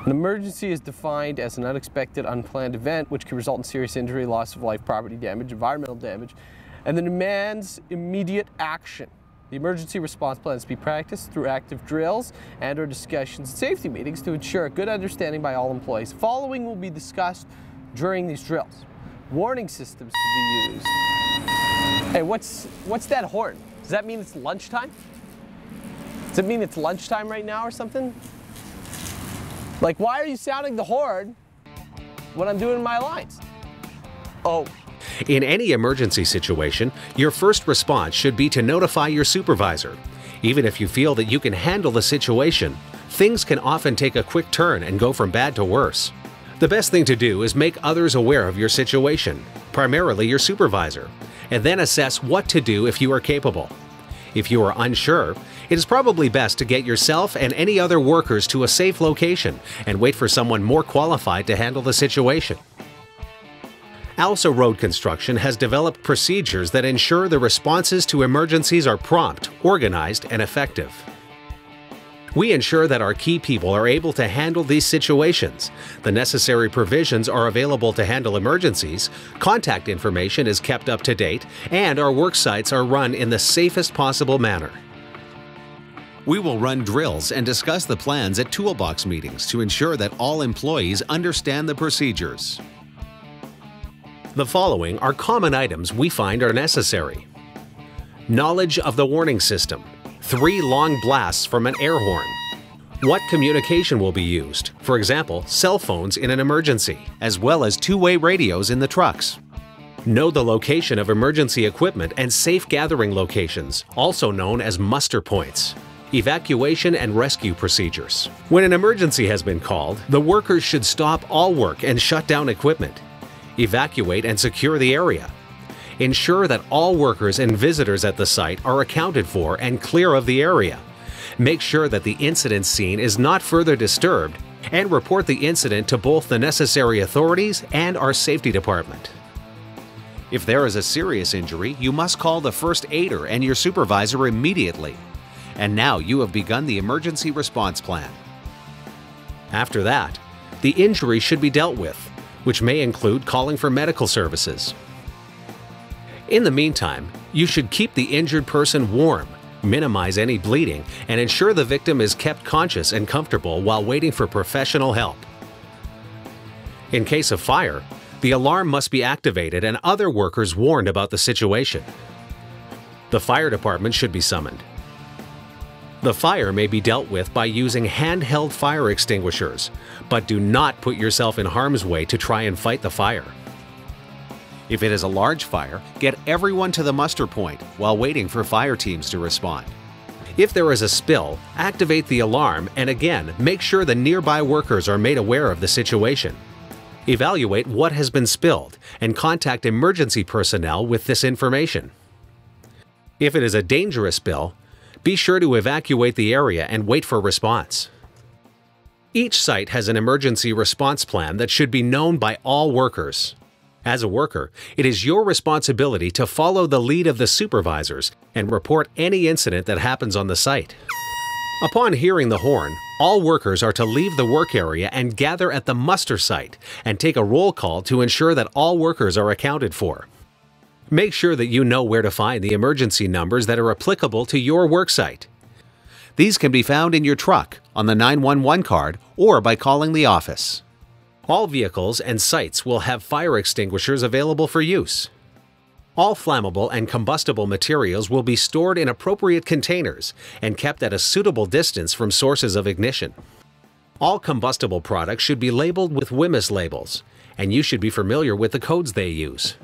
An emergency is defined as an unexpected, unplanned event which can result in serious injury, loss of life, property damage, environmental damage, and then demands immediate action. The emergency response plan is to be practiced through active drills and/or discussions and safety meetings to ensure a good understanding by all employees. Following will be discussed during these drills. Warning systems to be used. Hey, what's that horn? Does that mean it's lunchtime? Does it mean it's lunchtime right now or something? Like, why are you sounding the horn when I'm doing my lines? Oh. In any emergency situation, your first response should be to notify your supervisor. Even if you feel that you can handle the situation, things can often take a quick turn and go from bad to worse. The best thing to do is make others aware of your situation, primarily your supervisor, and then assess what to do if you are capable. If you are unsure, it is probably best to get yourself and any other workers to a safe location and wait for someone more qualified to handle the situation. ALSA Road Construction has developed procedures that ensure the responses to emergencies are prompt, organized, and effective. We ensure that our key people are able to handle these situations. The necessary provisions are available to handle emergencies, contact information is kept up to date, and our work sites are run in the safest possible manner. We will run drills and discuss the plans at toolbox meetings to ensure that all employees understand the procedures. The following are common items we find are necessary. Knowledge of the warning system. 3 long blasts from an air horn. What communication will be used? For example, cell phones in an emergency, as well as two-way radios in the trucks. Know the location of emergency equipment and safe gathering locations, also known as muster points. Evacuation and rescue procedures. When an emergency has been called, the workers should stop all work and shut down equipment. Evacuate and secure the area. Ensure that all workers and visitors at the site are accounted for and clear of the area. Make sure that the incident scene is not further disturbed, and report the incident to both the necessary authorities and our safety department. If there is a serious injury, you must call the first aider and your supervisor immediately. And now you have begun the emergency response plan. After that, the injury should be dealt with, which may include calling for medical services. In the meantime, you should keep the injured person warm, minimize any bleeding, and ensure the victim is kept conscious and comfortable while waiting for professional help. In case of fire, the alarm must be activated and other workers warned about the situation. The fire department should be summoned. The fire may be dealt with by using handheld fire extinguishers, but do not put yourself in harm's way to try and fight the fire. If it is a large fire, get everyone to the muster point while waiting for fire teams to respond. If there is a spill, activate the alarm and again, make sure the nearby workers are made aware of the situation. Evaluate what has been spilled and contact emergency personnel with this information. If it is a dangerous spill, be sure to evacuate the area and wait for response. Each site has an emergency response plan that should be known by all workers. As a worker, it is your responsibility to follow the lead of the supervisors and report any incident that happens on the site. Upon hearing the horn, all workers are to leave the work area and gather at the muster site and take a roll call to ensure that all workers are accounted for. Make sure that you know where to find the emergency numbers that are applicable to your worksite. These can be found in your truck, on the 911 card, or by calling the office. All vehicles and sites will have fire extinguishers available for use. All flammable and combustible materials will be stored in appropriate containers and kept at a suitable distance from sources of ignition. All combustible products should be labeled with WHMIS labels, and you should be familiar with the codes they use.